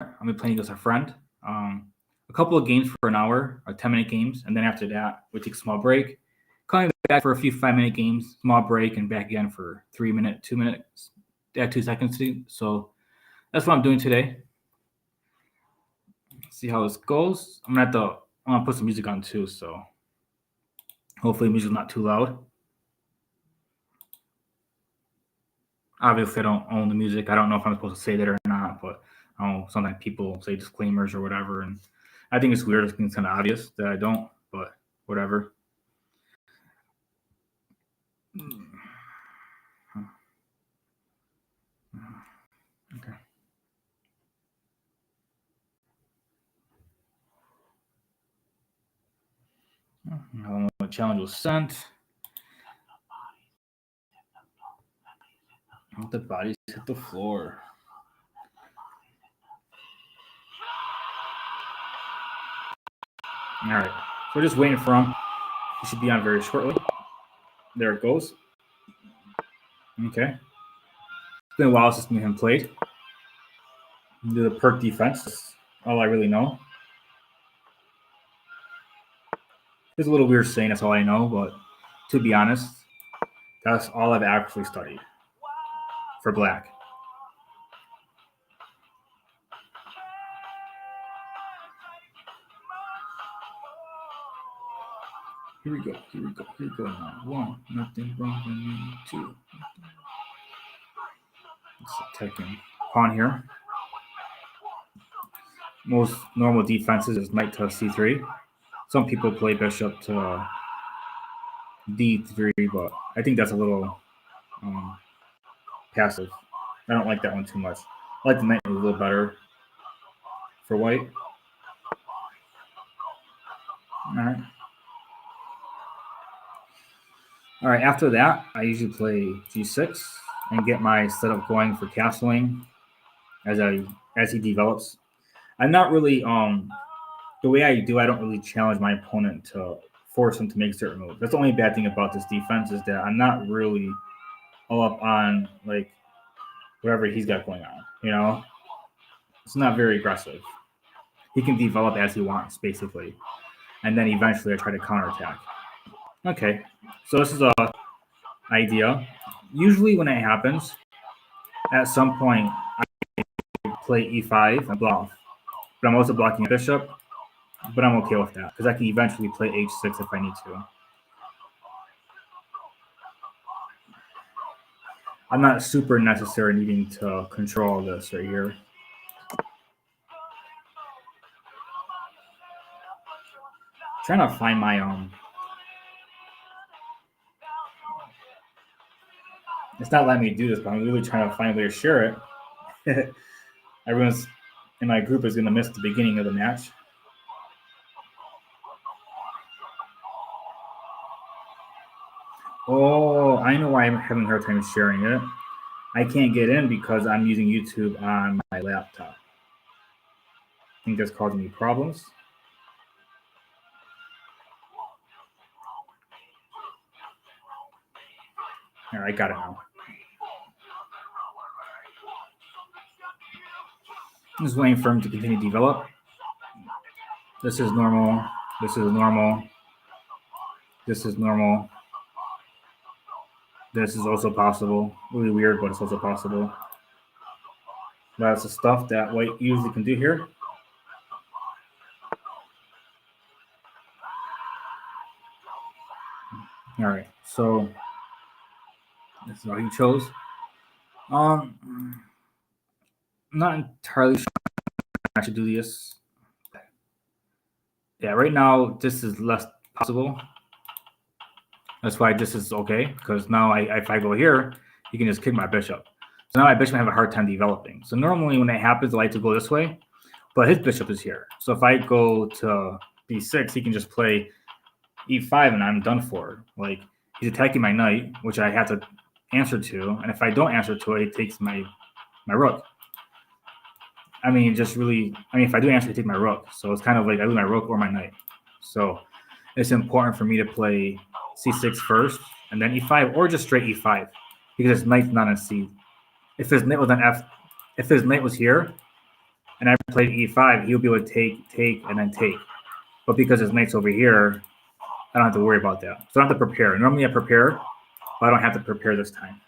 I'm gonna be playing against a friend. A couple of games for an hour, 10-minute games, and then after that we take a small break. Coming back for a few 5-minute games, small break, and back again for 3 minutes, 2 minutes, 2 seconds. So that's what I'm doing today. See how this goes. I'm gonna put some music on too, so hopefully music's not too loud. Obviously, I don't own the music. I don't know if I'm supposed to say that or not, but I don't know, sometimes people say disclaimers or whatever, and I think it's weird. I think it's kind of obvious that I don't, but whatever. Okay. I don't know what challenge was sent. Let the bodies hit the floor. All right. So we're just waiting for him. He should be on very shortly. There it goes. Okay. It's been a while since me and him played. Do the perk defense. That's all I really know. It's a little weird saying that's all I know, but to be honest, that's all I've actually studied for black. Here we go. Here we go. Here we go now. 1, nothing wrong with me. 2. Let's taking pawn here. Most normal defenses is knight to c3. Some people play bishop to d3, but I think that's a little passive. I don't like that one too much. I like the knight a little better for white. All right, after that, I usually play g6 and get my setup going for castling as he develops. I'm not really the way I do. I don't really challenge my opponent to force him to make certain moves. That's the only bad thing about this defense is that I'm not really all up on like whatever he's got going on. You know, it's not very aggressive. He can develop as he wants, basically, and then eventually I try to counterattack. Okay, so this is a idea. Usually when it happens, at some point I play e5 and bluff, but I'm also blocking a bishop. But I'm okay with that because I can eventually play h6 if I need to. I'm not super necessary needing to control this right here. Trying to find my It's not letting me do this, but I'm really trying to find a way to share it. Everyone's in my group is going to miss the beginning of the match. Oh, I know why I'm having a hard time sharing it. I can't get in because I'm using YouTube on my laptop. I think that's causing me problems. All right, I got it now. I'm just waiting for him to continue to develop. This is normal. This is normal. This is normal. This is also possible. Really weird, but it's also possible. That's the stuff that white usually can do here. All right, so this is what he chose. I'm not entirely sure I should do this. Yeah, right now this is less possible. That's why this is okay, because now if I go here, he can just kick my bishop. So now my bishop have a hard time developing. So normally when that happens, I like to go this way, but his bishop is here. So if I go to b6, he can just play e5 and I'm done for. Like he's attacking my knight, which I have to answer to, and if I don't answer to it, he takes my rook. I mean, if I do answer, he takes my rook. So it's kind of like I lose my rook or my knight. So it's important for me to play c6 first and then e5 or just straight e5 because his knight's not on c. If his knight was on f, if his knight was here, and I played e5, he'll be able to take, and then take. But because his knight's over here, I don't have to worry about that. So I don't have to prepare. Normally I prepare, but I don't have to prepare this time.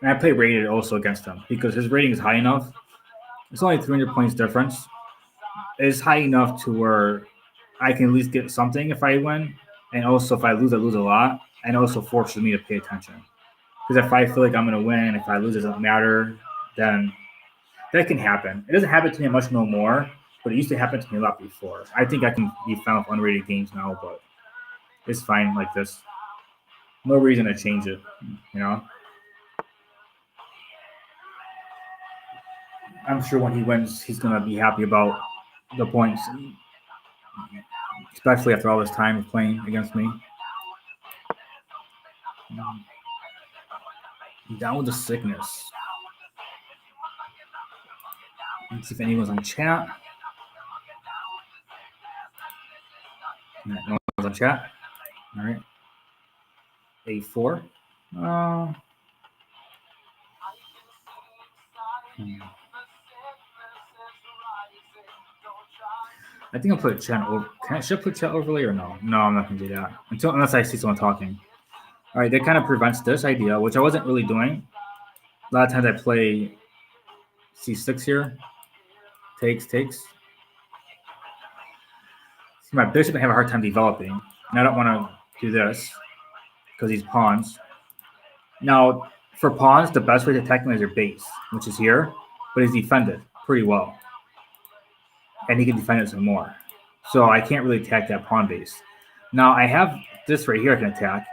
And I play rated also against him because his rating is high enough. It's only 300 points difference. It's high enough to where I can at least get something if I win. And also if I lose a lot. And also forces me to pay attention. Because if I feel like I'm going to win, if I lose, it doesn't matter, then that can happen. It doesn't happen to me much no more, but it used to happen to me a lot before. I think I can be found with unrated games now, but it's fine like this. No reason to change it, you know? I'm sure when he wins, he's going to be happy about the points, especially after all this time of playing against me. Down with the sickness. Let's see if anyone's on chat. No one's on chat. All right. A4. I think I'll put chat over. Should I put chat overlay or no? No, I'm not gonna do that unless I see someone talking. All right, that kind of prevents this idea, which I wasn't really doing. A lot of times I play C6 here. Takes. See, my bishop I have a hard time developing, and I don't want to do this because he's pawns. Now, for pawns, the best way to attack him is your base, which is here, but he's defended pretty well. And he can defend it some more. So I can't really attack that pawn base. Now, I have this right here I can attack.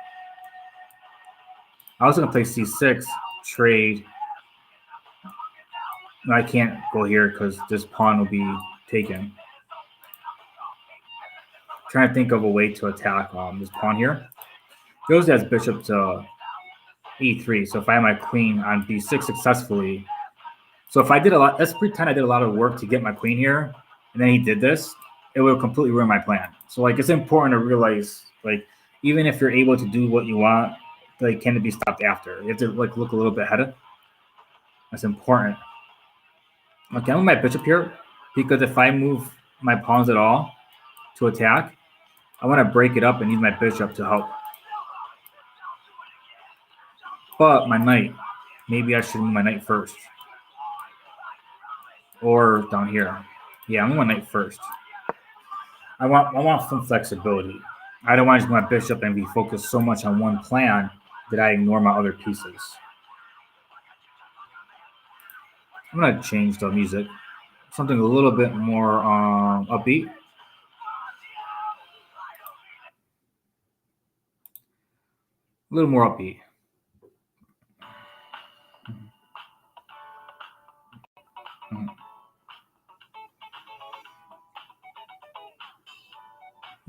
I was going to play C6, trade. No, I can't go here because this pawn will be taken. Trying to think of a way to attack this pawn here. Goes as bishop to e3. So if I have my queen on b6 successfully, so if I did a lot, let's pretend I did a lot of work to get my queen here, and then he did this, it will completely ruin my plan. So like it's important to realize, like, even if you're able to do what you want, like, can it be stopped after? You have to like look a little bit ahead. That's important. Okay, I'm with my bishop here because if I move my pawns at all to attack, I want to break it up and use my bishop to help. But my knight, maybe I should move my knight first. Or down here. Yeah, I'm going my knight first. I want some flexibility. I don't want to use my bishop and be focused so much on one plan that I ignore my other pieces. I'm going to change the music. Something a little bit more upbeat. A little more upbeat.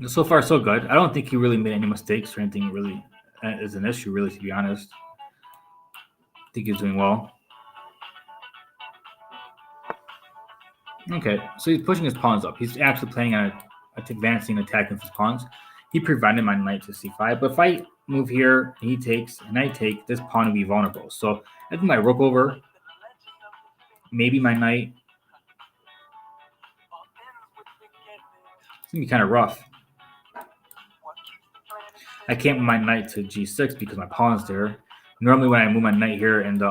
So far, so good. I don't think he really made any mistakes or anything really is an issue, really, to be honest. I think he's doing well. Okay, so he's pushing his pawns up. He's actually playing on advancing attack with his pawns. He prevented my knight to c5, but if I move here, he takes, and I take, this pawn will be vulnerable. So I think my rook over, maybe my knight. It's going to be kind of rough. I can't move my knight to g6 because my pawn's there. Normally, when I move my knight here in the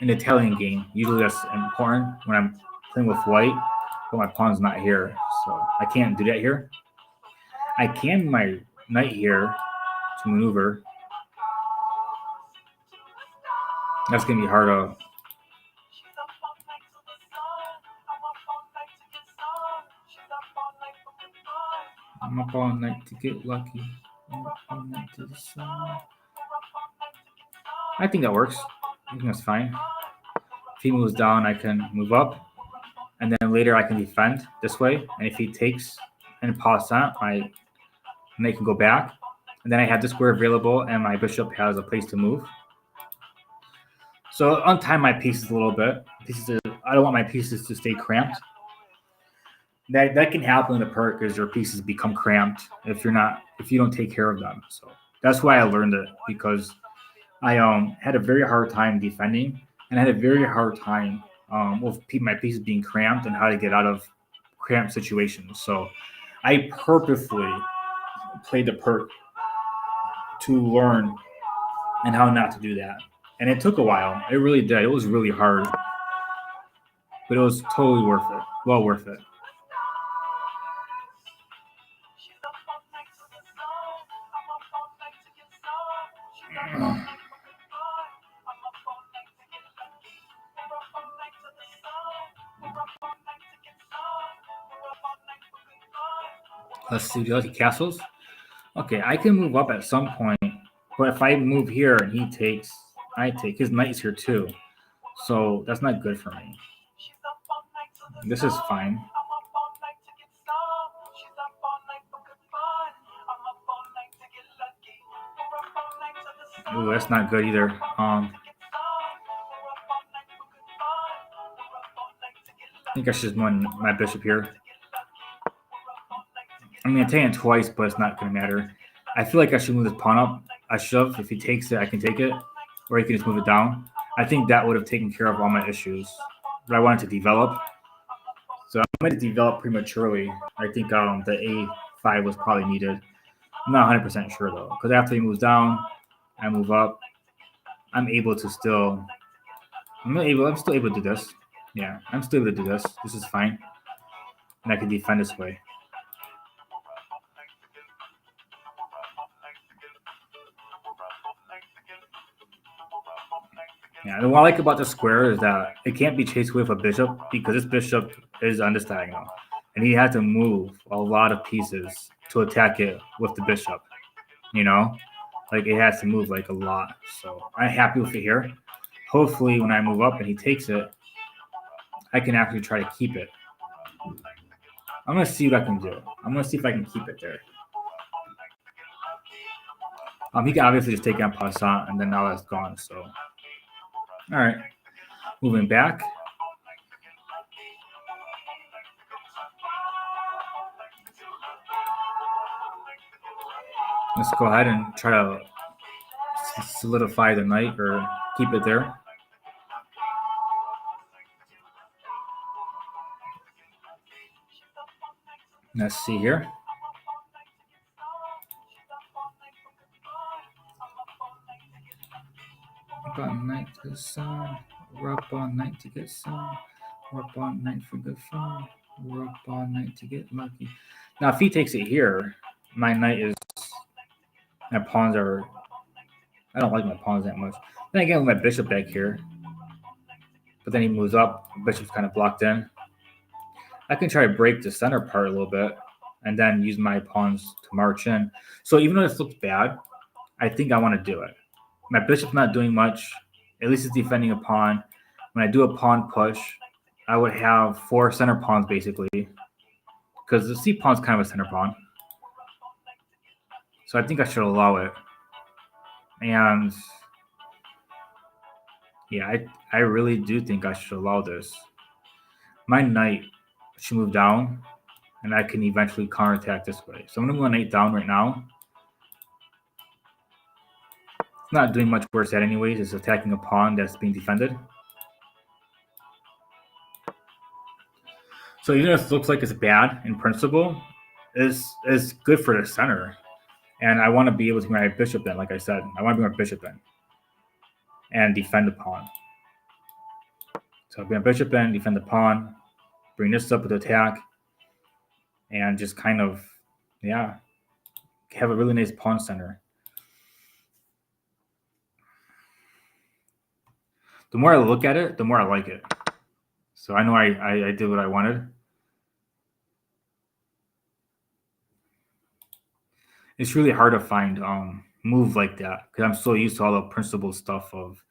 Italian game, usually that's important when I'm playing with white, but my pawn's not here, so I can't do that here. I can move my knight here to maneuver. That's gonna be hard to. I'm up all night to get lucky. I'm up all night to the sun. I think that works. I think that's fine. If he moves down, I can move up. And then later I can defend this way. And if he takes and passant, my knight can go back. And then I have this square available and my bishop has a place to move. So untime my pieces a little bit. I don't want my pieces to stay cramped. That can happen in the perk because your pieces become cramped if you don't take care of them. So that's why I learned it, because I had a very hard time defending, and I had a very hard time with my pieces being cramped and how to get out of cramped situations. So I purposely played the perk to learn and how not to do that. And it took a while. It really did. It was really hard, but it was totally worth it. Well worth it. Let's see the other castles. Okay, I can move up at some point, but if I move here and he takes, I take, his knight's here too. So that's not good for me. This is fine. Ooh, that's not good either. I think I should win my bishop here. I'm going to take it twice, but it's not going to matter. I feel like I should move this pawn up. I should. If he takes it, I can take it. Or he can just move it down. I think that would have taken care of all my issues. But I wanted to develop. So I'm going to develop prematurely. I think the A5 was probably needed. I'm not 100% sure, though. Because after he moves down, I move up. I'm able to still... I'm still able to do this. Yeah, I'm still able to do this. This is fine. And I can defend this way. Yeah, what I like about the square is that it can't be chased with a bishop, because this bishop is on this diagonal. And he had to move a lot of pieces to attack it with the bishop. You know? Like, it has to move, like, a lot. So I'm happy with it here. Hopefully, when I move up and he takes it, I can actually try to keep it. I'm going to see what I can do. I'm going to see if I can keep it there. He can obviously just take it on passant, and then now that's gone. So, all right. Moving back. Let's go ahead and try to solidify the knight or keep it there. Let's see here. Up all night to the sun. We're up all night to get some. We're up all night for good fun. We're up all night to get lucky. Now, if he takes it here, my knight is... My pawns are... I don't like my pawns that much. Then again, with my bishop back here. But then he moves up. Bishop's kind of blocked in. I can try to break the center part a little bit and then use my pawns to march in. So even though this looks bad, I think I want to do it. My bishop's not doing much. At least it's defending a pawn. When I do a pawn push, I would have 4 center pawns basically, because the C pawn's kind of a center pawn. So I think I should allow it. And yeah, I really do think I should allow this. My knight should move down, and I can eventually counterattack this way. So I'm going to move my knight down right now. It's not doing much worse at anyways. It's attacking a pawn that's being defended. So even if it looks like it's bad in principle, it's good for the center. And I want to be able to bring my bishop in, like I said. I want to bring my bishop in and defend the pawn. So bring my bishop in, defend the pawn, bring this up with attack, and just kind of, yeah, have a really nice pawn center. The more I look at it, the more I like it. So I know I did what I wanted. It's really hard to find move like that because I'm so used to all the principle stuff of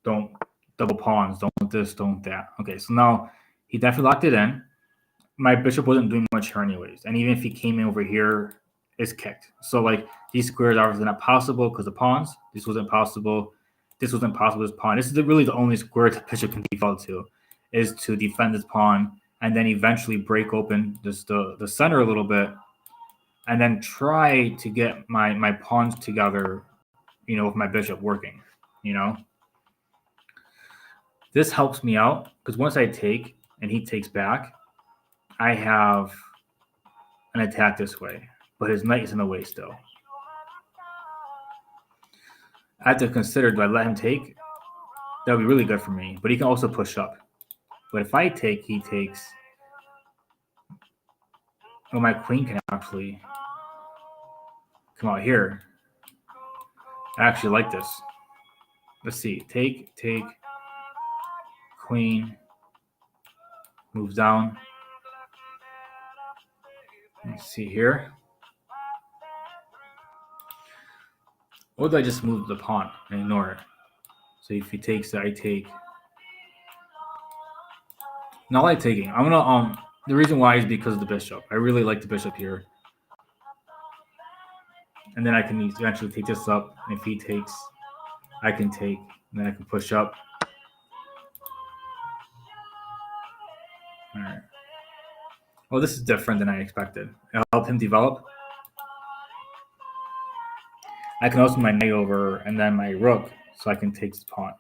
don't double pawns, don't this, don't that. Okay, so now he definitely locked it in. My bishop wasn't doing much here anyways, and even if he came in over here, it's kicked. So like these squares are obviously not possible because of pawns. This wasn't possible. This wasn't possible as pawn. This is really the only square the bishop can default to. is to defend this pawn and then eventually break open just the center a little bit, and then try to get my pawns together, with my bishop working, This helps me out because once I take and he takes back, I have an attack this way, but his knight is in the way still. I have to consider, do I let him take? That would be really good for me, but he can also push up. But if I take, he takes. Well, my queen can actually come out here. I actually like this. Let's see. Take, queen, moves down. Let's see here. Or do I just move the pawn and ignore it? So if he takes it, I take. Not like taking. I'm gonna the reason why is because of the bishop. I really like the bishop here. And then I can eventually take this up. And if he takes, I can take. And then I can push up. All right. Well, this is different than I expected. It'll help him develop. I can also move my knight over and then my rook, so I can take this pawn.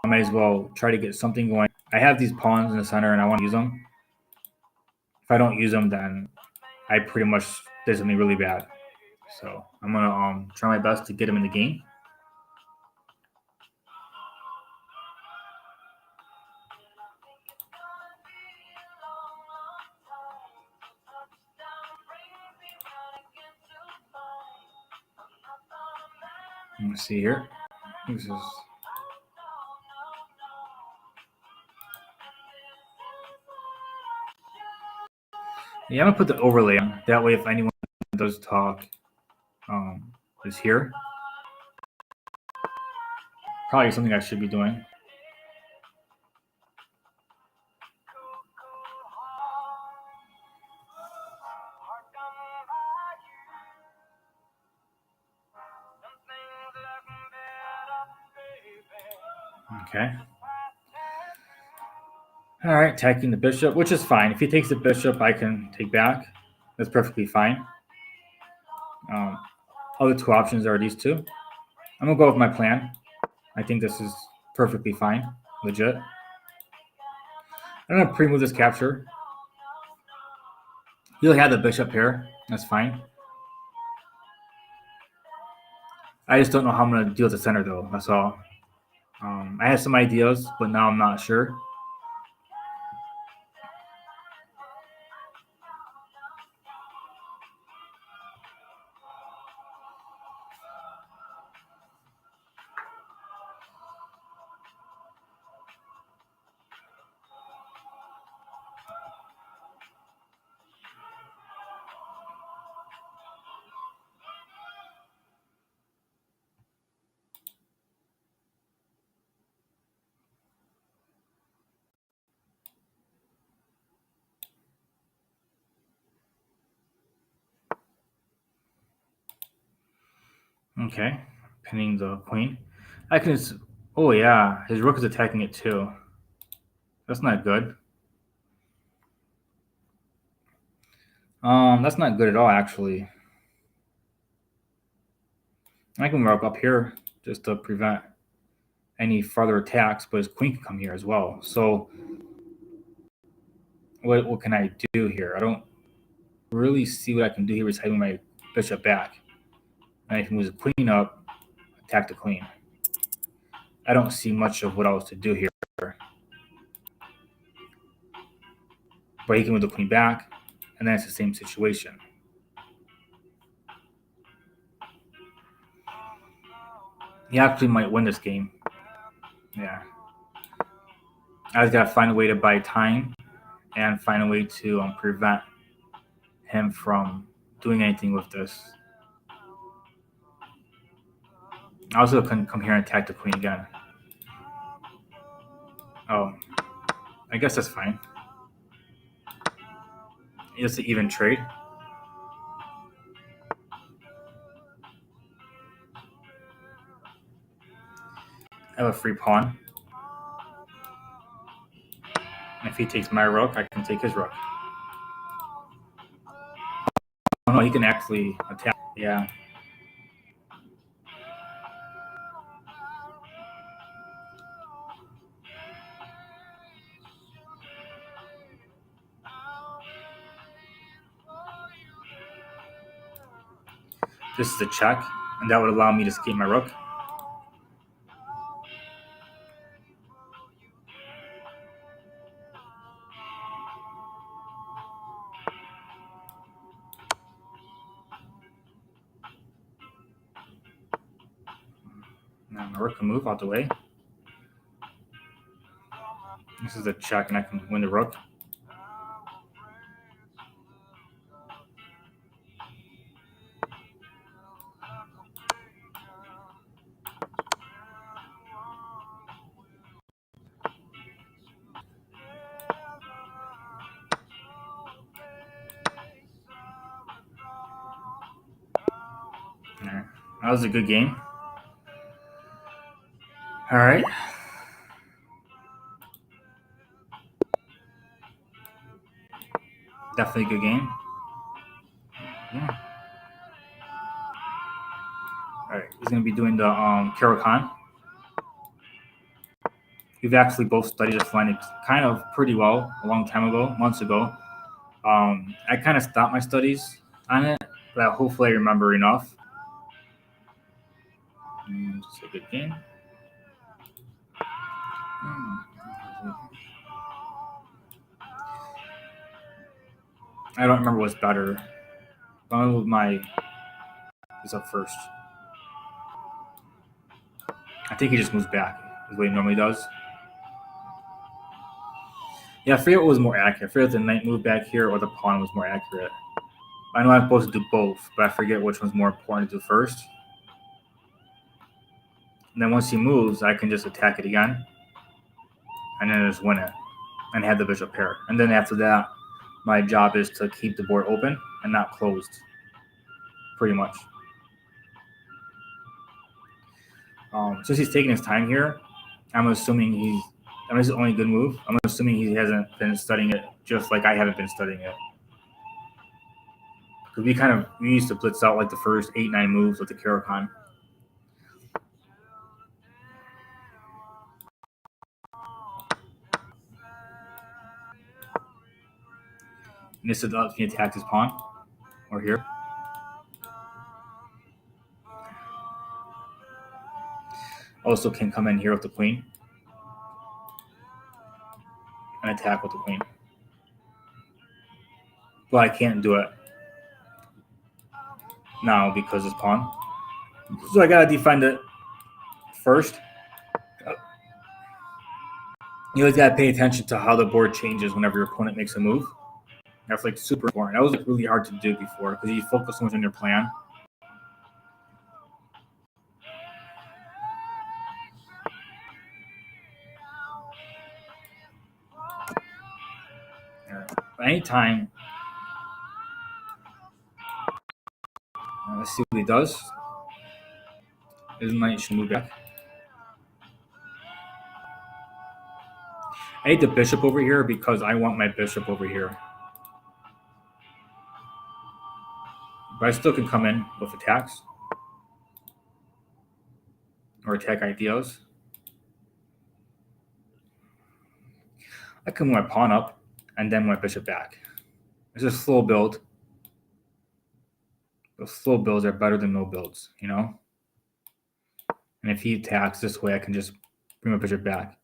I might as well try to get something going. I have these pawns in the center and I want to use them. If I don't use them, then I pretty much did something really bad. So I'm gonna try my best to get him in the game. Let's see here. This is. Yeah, I'm gonna put the overlay on. That way, if anyone does talk, is here. Probably something I should be doing. Okay. All right, attacking the bishop, which is fine. If he takes the bishop, I can take back. That's perfectly fine. Other two options are these two. I'm gonna go with my plan. I think this is perfectly fine, legit. I'm gonna pre-move this capture. He'll have the bishop here. That's fine. I just don't know how I'm gonna deal with the center though. That's all. I have some ideas, but now I'm not sure. Okay, pinning the queen. I can just. Oh yeah, his rook is attacking it too. That's not good. That's not good at all, actually. I can rook up here just to prevent any further attacks, but his queen can come here as well. So, what can I do here? I don't really see what I can do here besides my bishop back. And I can move the queen up, attack the queen. I don't see much of what else to do here. But he can move the queen back, and then it's the same situation. He actually might win this game. Yeah. I just gotta find a way to buy time and find a way to prevent him from doing anything with this. I also can come here and attack the queen again. Oh, I guess that's fine. It's an even trade. I have a free pawn. If he takes my rook, I can take his rook. Oh no, he can actually attack. Yeah. This is a check, and that would allow me to escape my rook. Now my rook can move out the way. This is a check, and I can win the rook. There. That was a good game. All right. Definitely a good game. Yeah. All right. He's going to be doing the Karakan. We've actually both studied this line kind of pretty well a long time ago, months ago. I kind of stopped my studies on it, but hopefully I remember enough. It's a good game. I don't remember what's better. I'll move my is up first. I think he just moves back, is what he normally does. Yeah, I forget what was more accurate. I forget if the knight moved back here or the pawn was more accurate. I know I'm supposed to do both, but I forget which one's more important to do first. And then once he moves, I can just attack it again, and then just win it, and have the bishop pair. And then after that, my job is to keep the board open and not closed, pretty much. Since he's taking his time here, I'm assuming this is the only good move. I'm assuming he hasn't been studying it just like I haven't been studying it. Because we used to blitz out like the first 8-9 moves with the Karakan. And this lets me attack his pawn, or here. Also can come in here with the queen and attack with the queen. But I can't do it now because it's pawn. So I gotta defend it first. You always gotta pay attention to how the board changes whenever your opponent makes a move. That's like super important. That was like really hard to do before because you focus so much on your plan. Anytime. Let's see what he does. His knight should move back. I need the bishop over here because I want my bishop over here. But I still can come in with attacks. Or attack ideas. I can move my pawn up and then my bishop back. It's a slow build. Those slow builds are better than no builds, you know? And if he attacks this way, I can just bring my bishop back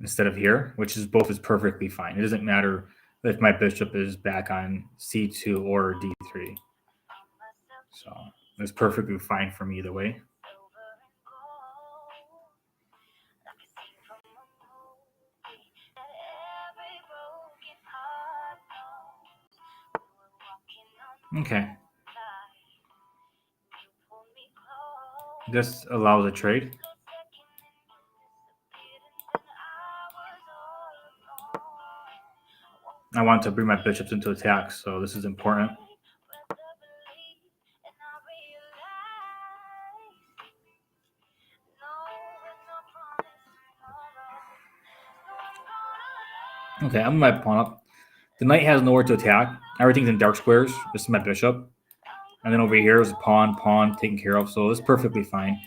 instead of here, which is both is perfectly fine. It doesn't matter if my bishop is back on c2 or d3. So it's perfectly fine for me either way. Okay. This allows a trade. I want to bring my bishops into attack, so this is important. Okay, I'm my pawn up. The knight has nowhere to attack. Everything's in dark squares. This is my bishop. And then over here is a pawn taken care of. So it's perfectly fine.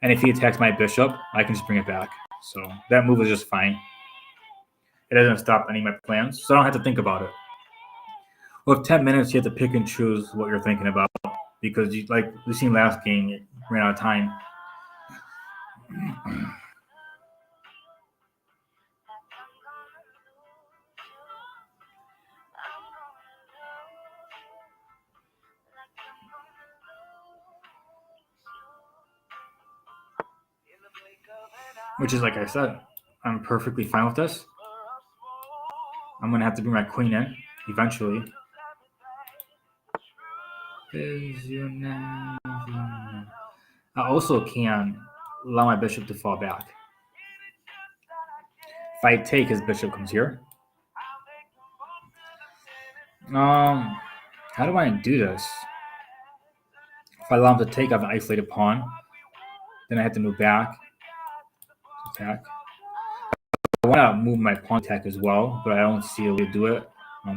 And if he attacks my bishop, I can just bring it back. So that move is just fine. It doesn't stop any of my plans, so I don't have to think about it. With 10 minutes, you have to pick and choose what you're thinking about because, like we seen last game, it ran out of time. Which is, like I said, I'm perfectly fine with this. I'm going to have to bring my queen in eventually. I also can allow my bishop to fall back. If I take, his bishop comes here. How do I do this? If I allow him to take, I have an isolated pawn. Then I have to move back. Attack. I want to move my pawn attack as well, but I don't see a way to do it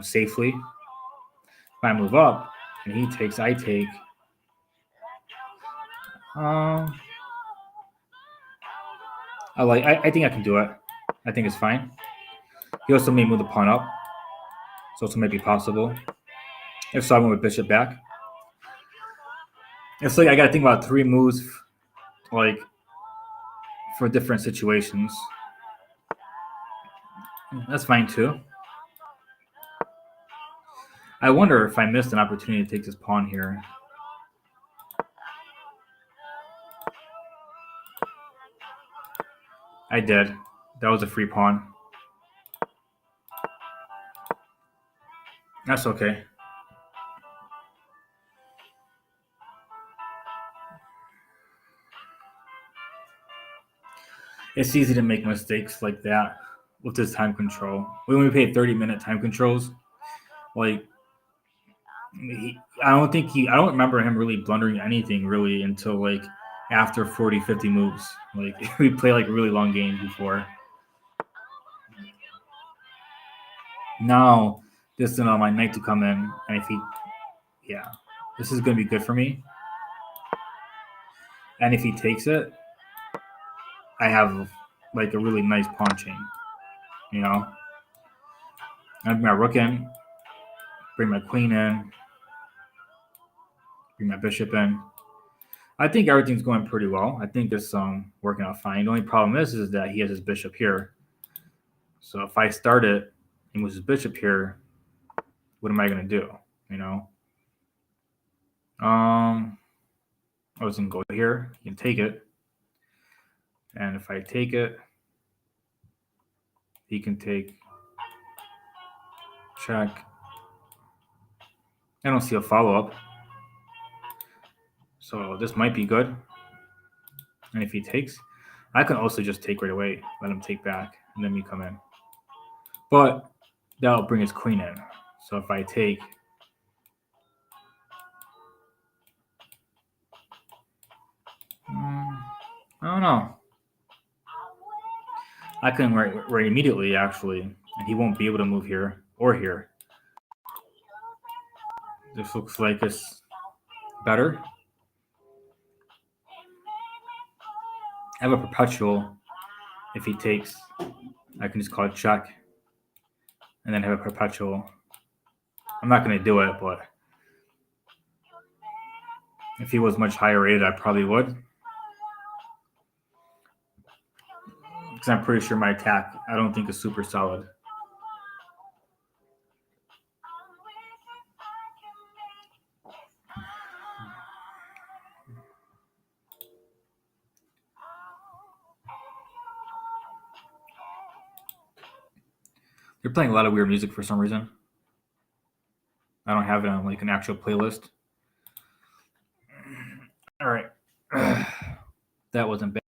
safely. If I move up and he takes, I take. I think I can do it. I think it's fine. He also may move the pawn up. So also may be possible. If so, I move my bishop back. It's like I gotta think about 3 moves like for different situations. That's fine too. I wonder if I missed an opportunity to take this pawn here. I did. That was a free pawn. That's okay. It's easy to make mistakes like that with this time control. When we pay 30-minute time controls, like I don't remember him really blundering anything really until like after 40, 50 moves. Like we play like really long games before. Now this is my knight to come in, and if this is gonna be good for me. And if he takes it, I have like a really nice pawn chain. You know, I bring my rook in, bring my queen in, bring my bishop in. I think everything's going pretty well. I think it's working out fine. The only problem is that he has his bishop here. So if I start it and with his bishop here, what am I gonna do? You know? I was gonna go here, you can take it. And if I take it, he can take check. I don't see a follow-up. So this might be good. And if he takes, I can also just take right away, let him take back, and then me come in. But that'll bring his queen in. So if I take, I don't know. I can right immediately, actually, and he won't be able to move here or here. This looks like it's better. I have a perpetual. If he takes, I can just call it check, and then have a perpetual. I'm not going to do it, but if he was much higher rated, I probably would. Because I'm pretty sure my attack, I don't think is super solid. They're playing a lot of weird music for some reason. I don't have it on like an actual playlist. All right. That wasn't bad.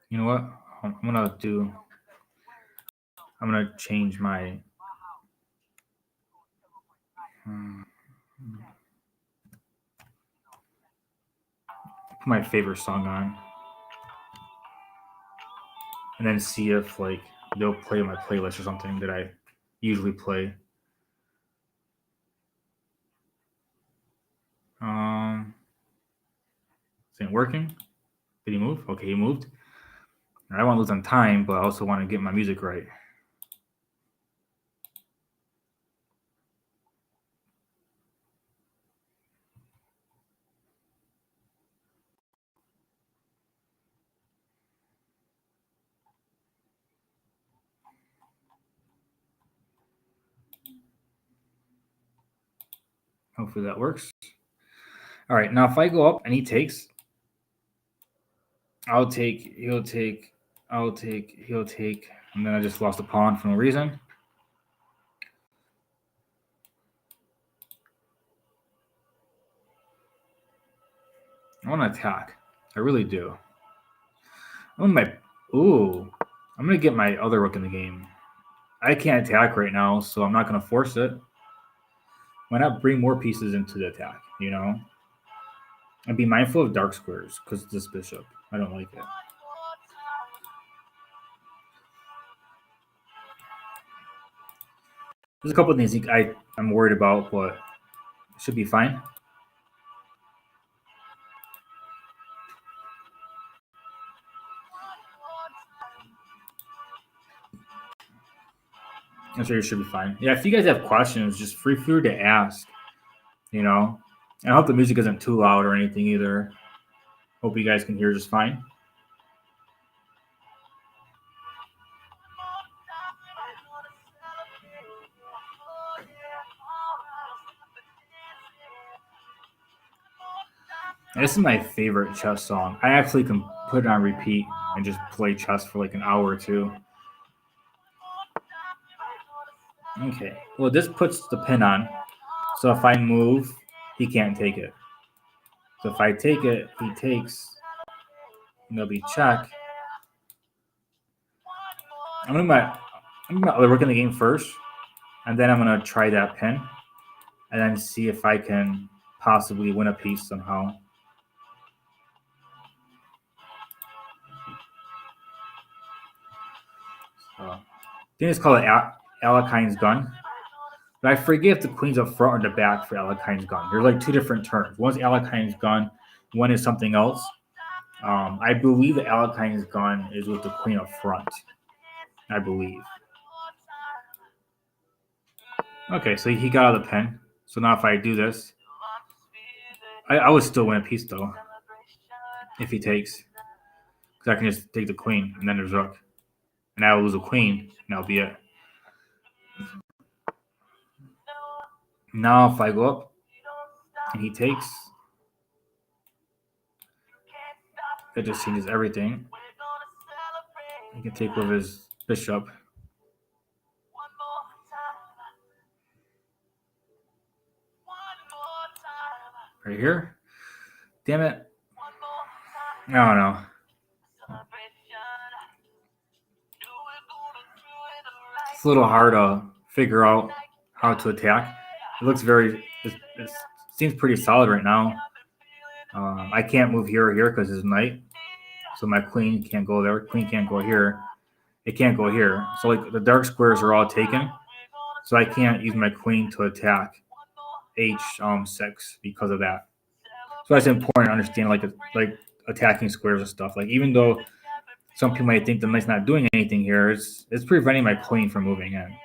You know what? I'm gonna change my. Put my favorite song on, and then see if like they'll play my playlist or something that I usually play. Isn't working? Did he move? Okay, he moved. I don't want to lose on time, but I also want to get my music right. Hopefully that works. All right, now if I go up and he takes, I'll take, he'll take, I'll take, he'll take, and then I just lost a pawn for no reason. I want to attack. I really do. I'm gonna get my other rook in the game. I can't attack right now, so I'm not gonna force it. Why not bring more pieces into the attack, you know? And be mindful of dark squares, because this bishop. I don't like it. There's a couple of things I'm worried about, but it should be fine. I'm sure you should be fine. Yeah, if you guys have questions, just feel free to ask. You know, and I hope the music isn't too loud or anything either. Hope you guys can hear just fine. And this is my favorite chess song. I actually can put it on repeat and just play chess for like an hour or two. Okay, well, this puts the pin on. So if I move, he can't take it. So if I take it, he takes. And it'll be check. I'm gonna work in the game first, and then I'm gonna try that pin, and then see if I can possibly win a piece somehow. So, I think it's called Alekine's gun. But I forget if the queen's up front or the back for Alekine's gun. There's like two different terms. One's Alekine's gun, one is something else. I believe the Alekine's gun is with the queen up front. I believe. Okay, so he got out of the pen. So now if I do this, I would still win a piece though. If he takes. Because I can just take the queen and then there's rook. And I will lose a queen, and that'll be it. Now if I go up and he takes, that just changes everything. He can take with his bishop. Right here. Damn it. I don't know. It's a little hard to figure out how to attack. It looks it seems pretty solid right now. I can't move here or here because it's knight. So my queen can't go there. Queen can't go here. It can't go here. So like the dark squares are all taken. So I can't use my queen to attack h6 because of that. So that's important to understand, like attacking squares and stuff. Like even though some people might think the knight's not doing anything here, it's preventing my queen from moving in,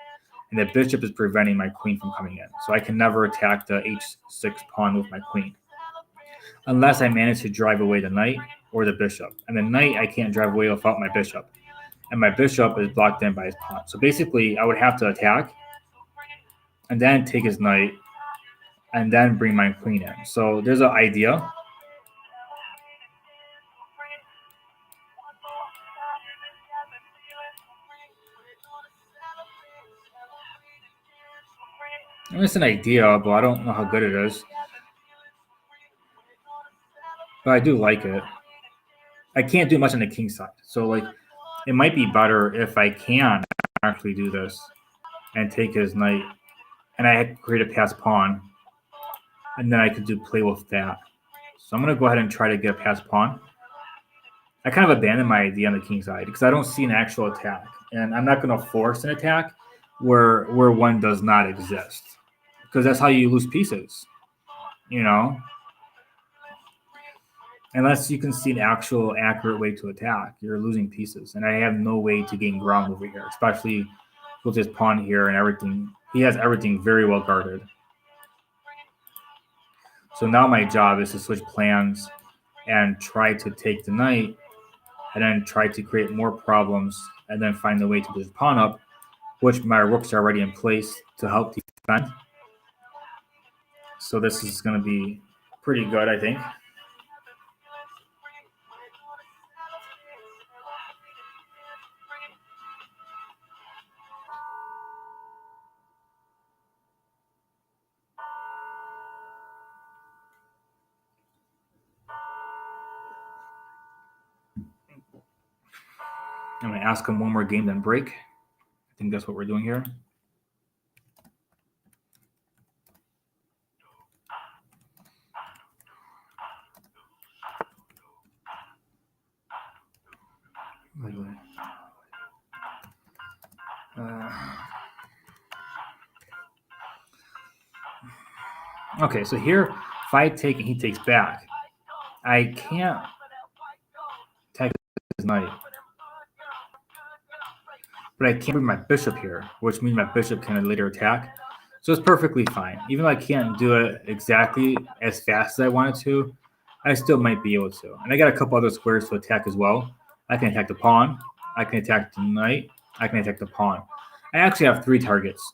and the bishop is preventing my queen from coming in. So I can never attack the h6 pawn with my queen unless I manage to drive away the knight or the bishop. And the knight I can't drive away without my bishop, and my bishop is blocked in by his pawn. So basically, I would have to attack and then take his knight and then bring my queen in. So there's an idea. And it's an idea, but I don't know how good it is. But I do like it. I can't do much on the king side. So like it might be better if I can actually do this and take his knight and I had to create a passed pawn, and then I could do play with that. So I'm going to go ahead and try to get a passed pawn. I kind of abandoned my idea on the king side because I don't see an actual attack, and I'm not going to force an attack where one does not exist, because that's how you lose pieces, you know. Unless you can see an actual accurate way to attack, you're losing pieces, and I have no way to gain ground over here, especially with his pawn here and everything. He has everything very well guarded. So now my job is to switch plans and try to take the knight, and then try to create more problems, and then find a way to put his pawn up, which my rooks are already in place to help defend. So this is going to be pretty good, I think. I'm going to ask him one more game, then break. I think that's what we're doing here. Okay, so here, if I take and he takes back, I can't attack his knight. But I can't bring my bishop here, which means my bishop can later attack. So it's perfectly fine. Even though I can't do it exactly as fast as I wanted to, I still might be able to. And I got a couple other squares to attack as well. I can attack the pawn. I can attack the knight. I can attack the pawn. I actually have 3 targets.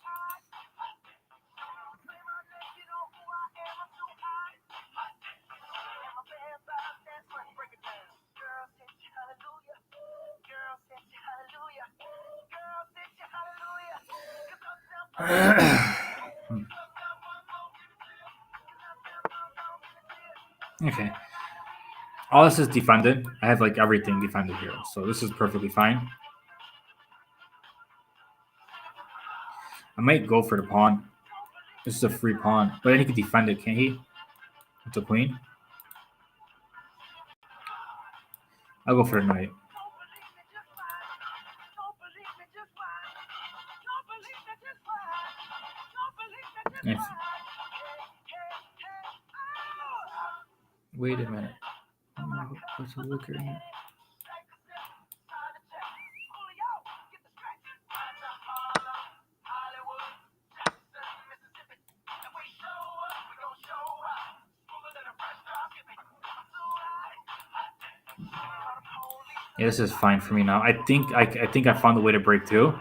Okay. All this is defended. I have like everything defended here. So this is perfectly fine. I might go for the pawn. This is a free pawn. But then he could defend it, can't he? It's a queen. I'll go for the knight. If... Wait a minute. What's a looker here? Yeah, this is fine for me now. I think I found a way to break through.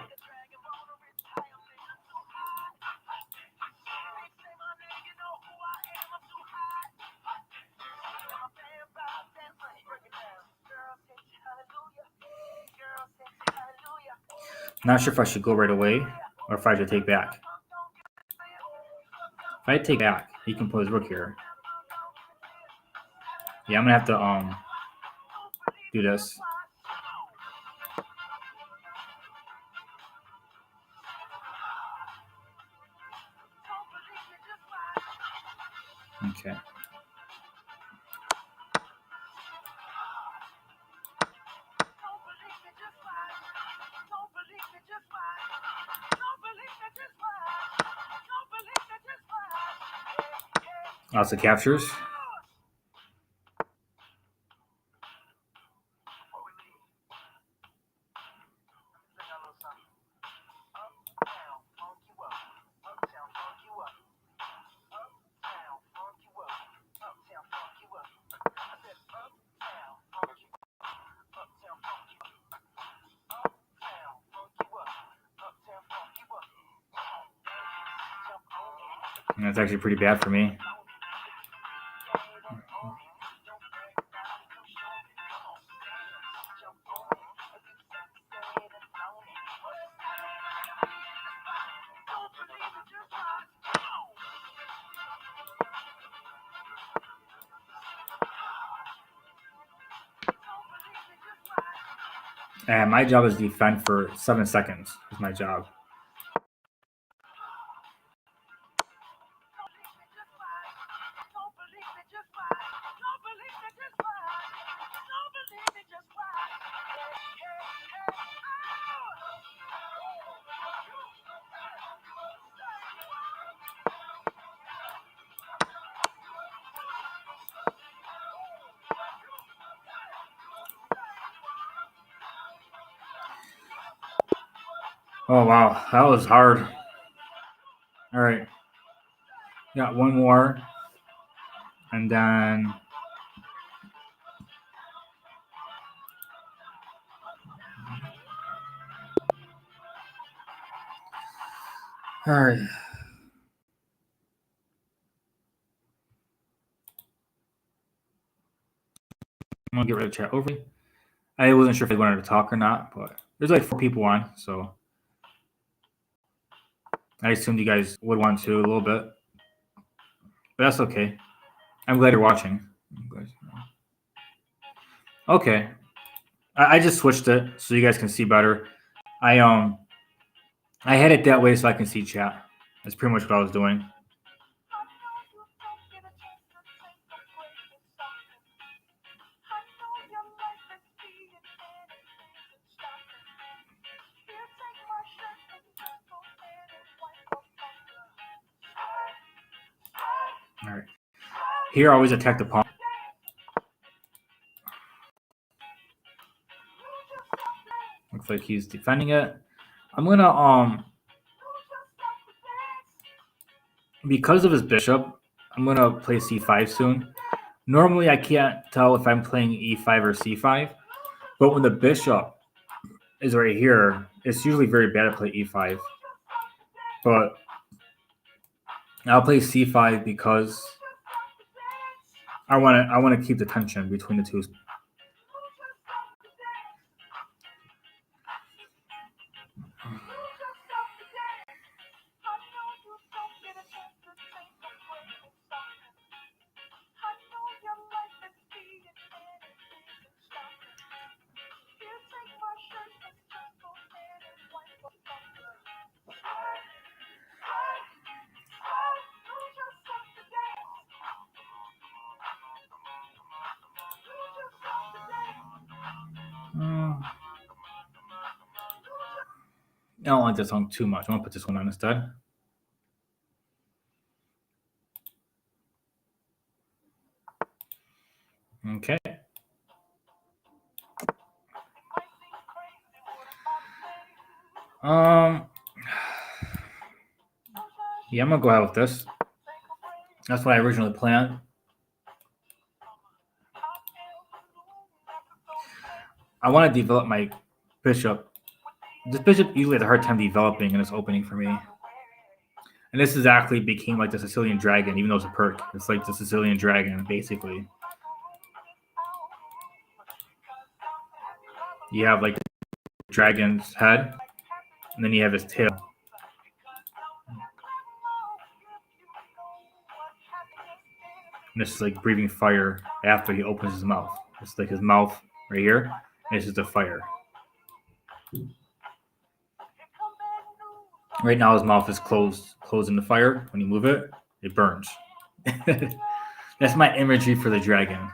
Not sure if I should go right away or if I should take back. If I take back, he can put his rook here. Yeah, I'm gonna have to do this. Okay. Lots of captures. And that's actually pretty bad for me. And my job is to defend for 7 seconds. Is my job. Oh wow, that was hard. All right, got one more, and then all right. I'm gonna get rid of chat over. I wasn't sure if they wanted to talk or not, but there's like 4 people on, so I assumed you guys would want to a little bit, but that's okay. I'm glad you're watching. Okay, I just switched it so you guys can see better. I had it that way so I can see chat. That's pretty much what I was doing. All right. Here, I always attack the pawn. Looks like he's defending it. I'm gonna because of his bishop, I'm gonna play c5 soon. Normally, I can't tell if I'm playing e5 or c5, but when the bishop is right here, it's usually very bad to play e5. But I'll play c5 because I want to keep the tension between the two. I don't like this song too much. I'm gonna put this one on instead. Okay. Yeah, I'm gonna go ahead with this. That's what I originally planned. I want to develop my bishop. This bishop usually has a hard time developing in this opening for me. And this is actually became like the Sicilian dragon, even though it's a perk. It's like the Sicilian dragon, basically. You have like the dragon's head, and then you have his tail. And this is like breathing fire after he opens his mouth. It's like his mouth right here, and this is the fire. Right now, his mouth is closed in the fire. When you move it, it burns. That's my imagery for the dragon.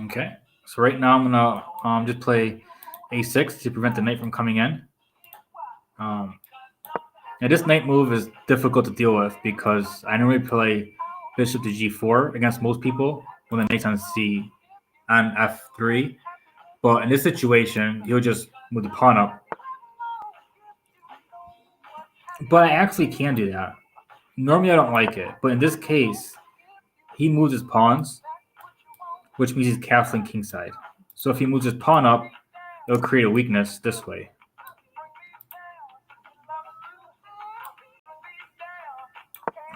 Okay, so right now I'm gonna just play a6 to prevent the knight from coming in. Now this knight move is difficult to deal with because I normally play bishop to g4 against most people when the knight's on f3. But in this situation, he'll just move the pawn up. But I actually can do that. Normally I don't like it, but in this case, he moves his pawns, which means he's castling kingside. So if he moves his pawn up, it'll create a weakness this way.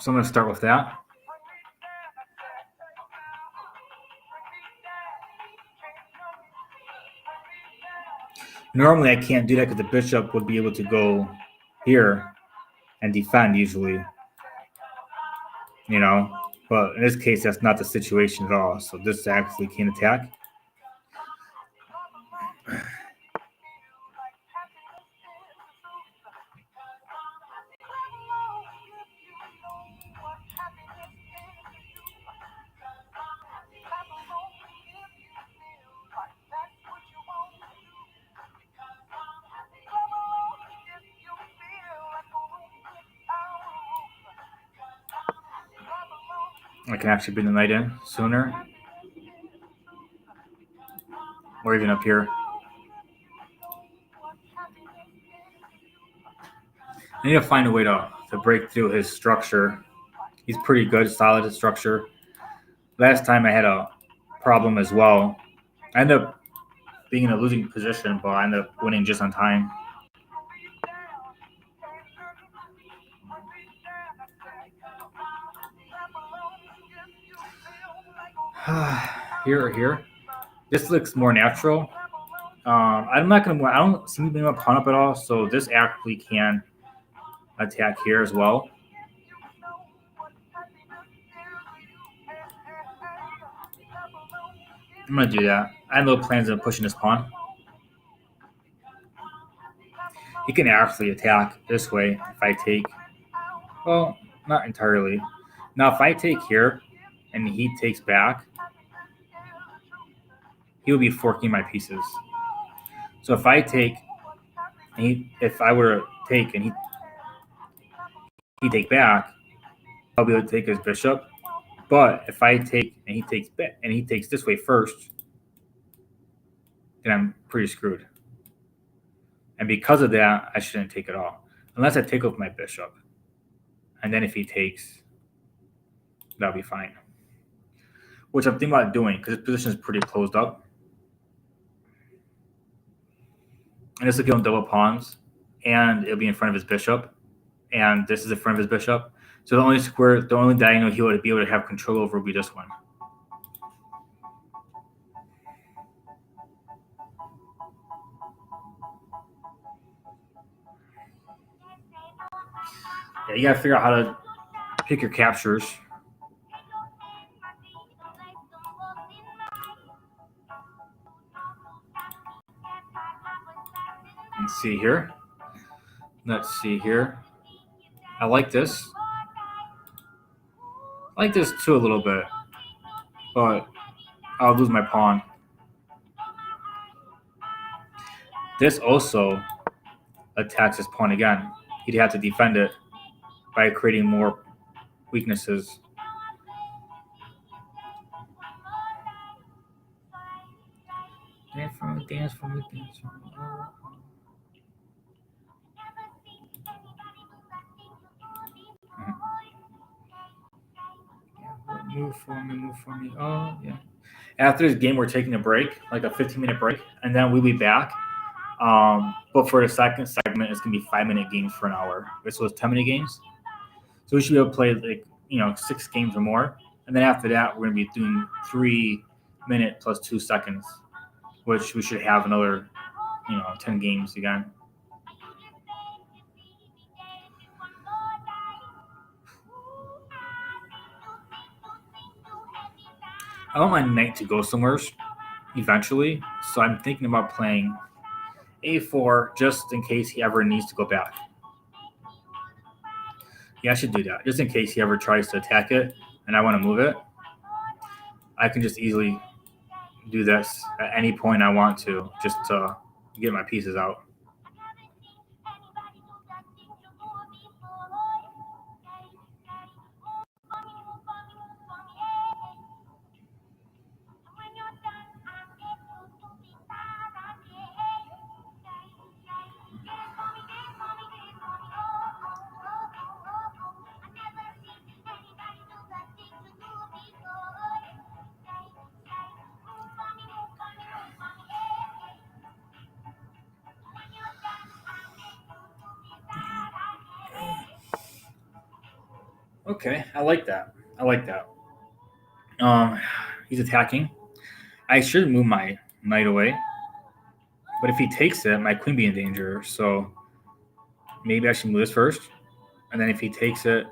So I'm going to start with that. Normally I can't do that because the bishop would be able to go here and defend usually, you know. But in this case, that's not the situation at all. So this actually can attack. I can actually bring the knight in sooner. or even up here. I need to find a way to break through his structure. He's pretty good, solid structure. Last time I had a problem as well. I ended up being in a losing position, but I ended up winning just on time. Here or here. This looks more natural. I'm not gonna. I don't see me being a pawn up at all, so this actually can attack here as well. I'm gonna do that. I have no plans of pushing this pawn. He can actually attack this way if I take. Well, not entirely. Now, if I take here and he takes back, he will be forking my pieces. So if I take, if I were to take and he take back, I'll be able to take his bishop. But if I take and he takes this way first, then I'm pretty screwed. And because of that, I shouldn't take it all, unless I take off my bishop. And then if he takes, that'll be fine. Which I'm thinking about doing because his position is pretty closed up. And this will give him double pawns, and it'll be in front of his bishop. And this is in front of his bishop. So the only diagonal he would be able to have control over would be this one. Yeah, you gotta figure out how to pick your captures. Let's see here. I like this. I like this too a little bit, but I'll lose my pawn. This also attacks his pawn again. He'd have to defend it by creating more weaknesses. Dance for me, dance for me, dance for me. Move for me. Oh, yeah. After this game, we're taking a break, like a 15-minute break, and then we'll be back. But for the second segment, it's going to be 5-minute games for an hour. So it's 10-minute games. So we should be able to play 6 games or more. And then after that, we're going to be doing 3 minute plus 2 seconds, which we should have another, 10 games again. I want my knight to go somewhere eventually, so I'm thinking about playing a4 just in case he ever needs to go back. Yeah, I should do that. Just in case he ever tries to attack it and I want to move it, I can just easily do this at any point I want to, just to get my pieces out. Okay, I like that. He's attacking. I should move my knight away, but if he takes it, my queen be in danger. So maybe I should move this first, and then if he takes it,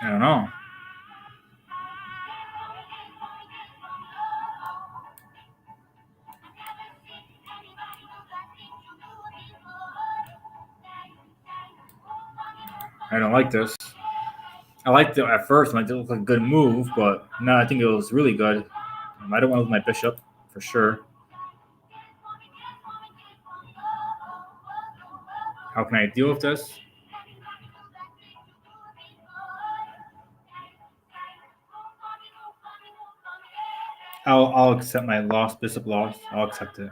I don't know. I don't like this. I liked it at first, and it looked like a good move, but no, I think it was really good. I don't want to lose my bishop for sure. How can I deal with this? I'll accept my loss. Bishop loss. I'll accept it.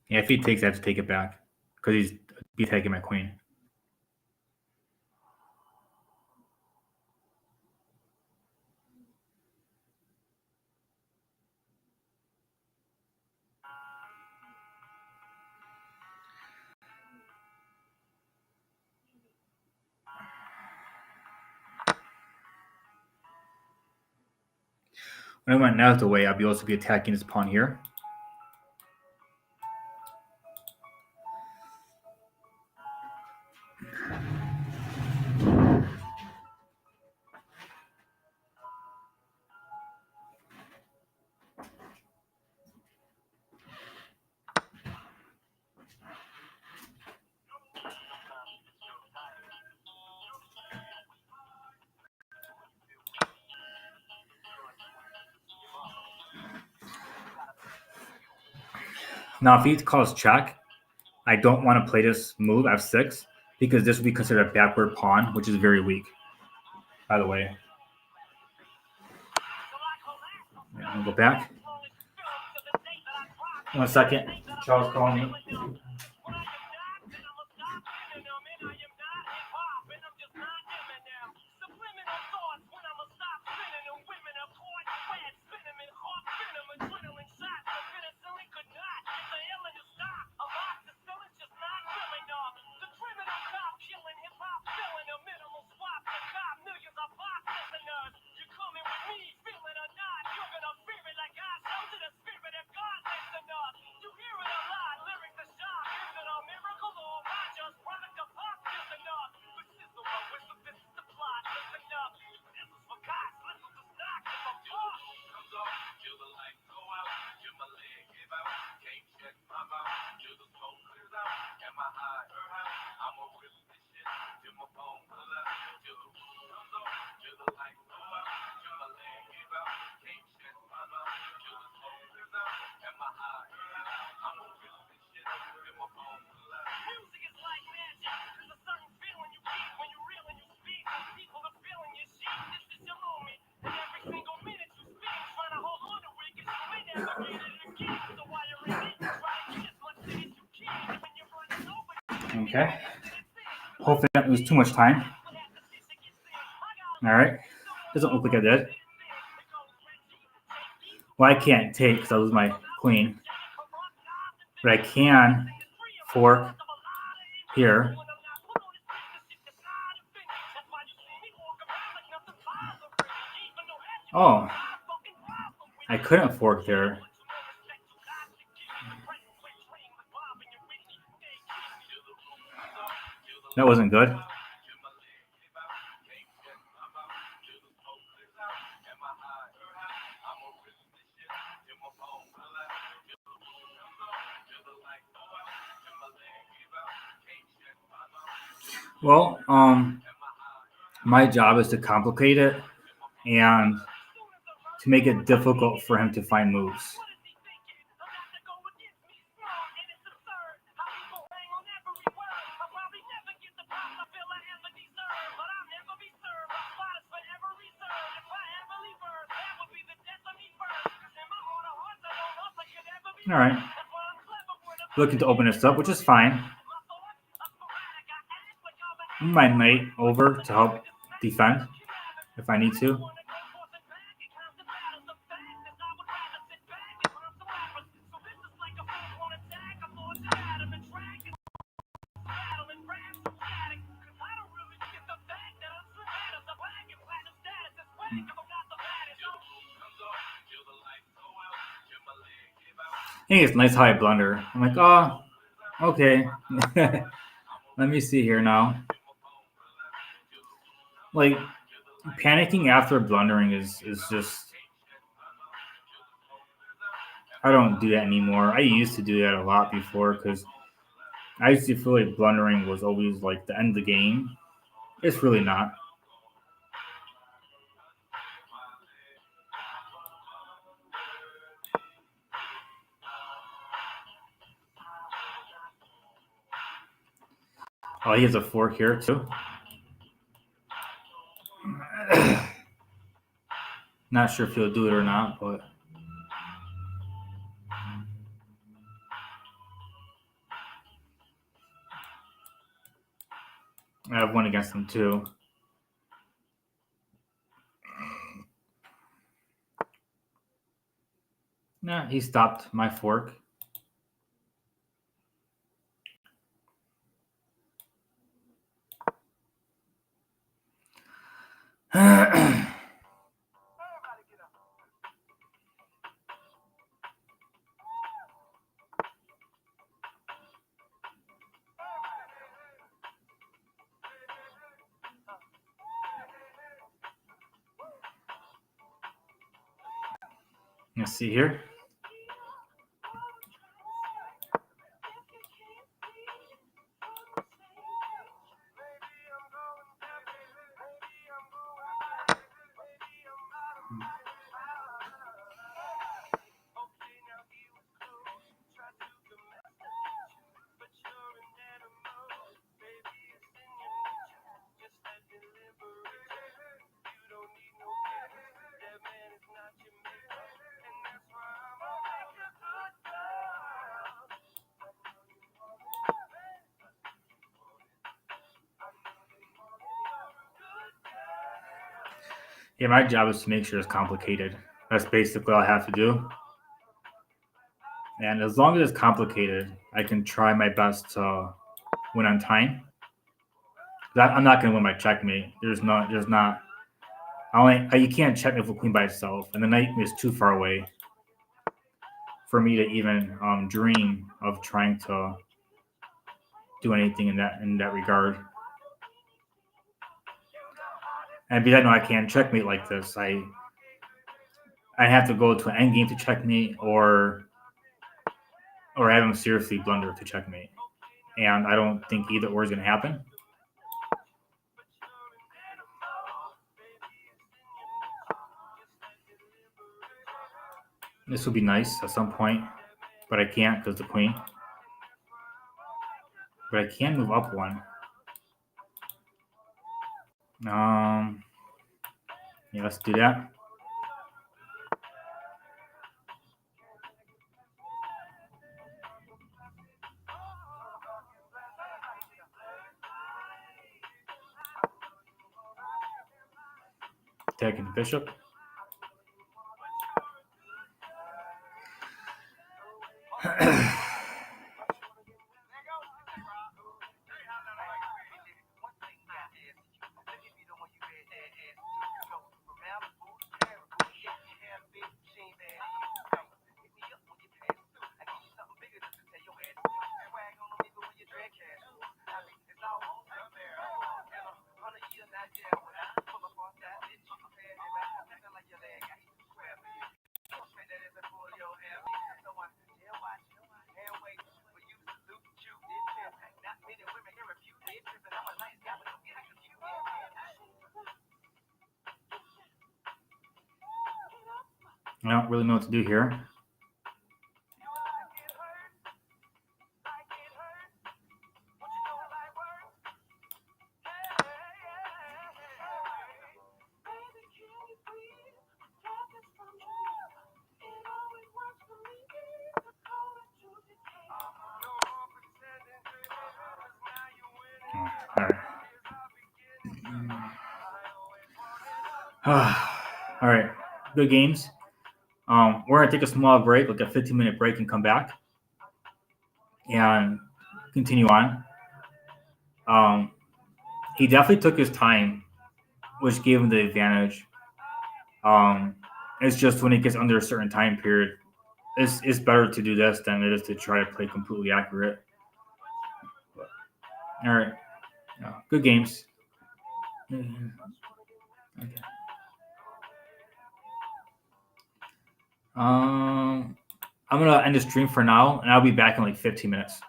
Yeah, if he takes, I have to take it back because he's taking my queen. When I went out of the way, I'll be also be attacking this pawn here. Now, if he calls check, I don't want to play this move f6 because this would be considered a backward pawn, which is very weak. By the way, I'll go back. 1 second. Charles calling me. Okay. Hopefully I don't lose too much time. All right. Doesn't look like I did. Well, I can't take because I lose my queen. But I can fork here. Oh. I couldn't fork there. That wasn't good. Well, my job is to complicate it and to make it difficult for him to find moves. All right. Looking to open this up, which is fine. My knight over to help defend if I need to. I think it's nice how I blunder. I'm like, oh, okay. Let me see here now. Like, panicking after blundering is just... I don't do that anymore. I used to do that a lot before because I used to feel like blundering was always like the end of the game. It's really not. Oh, he has a fork here too. Not sure if he'll do it or not, but I have one against him too. Nah, he stopped my fork. Let's see here. Yeah, my job is to make sure it's complicated. That's basically all I have to do. And as long as it's complicated, I can try my best to win on time. I'm not going to win by checkmate. There's not. You can't checkmate with queen by itself, and the knight is too far away for me to even dream of trying to do anything in that regard. And because I know I can't checkmate like this, I have to go to an endgame to checkmate, or have him seriously blunder to checkmate. And I don't think either or is going to happen. This would be nice at some point, but I can't because the queen. But I can move up one. Yeah, let's do that. Taking the bishop. I don't really know what to do here. All right. All right. Good games. We're gonna take a small break, like a 15-minute break, and come back and continue on. He definitely took his time, which gave him the advantage. It's just when it gets under a certain time period, it's better to do this than it is to try to play completely accurate. All right. Good games. Okay. I'm gonna end the stream for now, and I'll be back in like 15 minutes.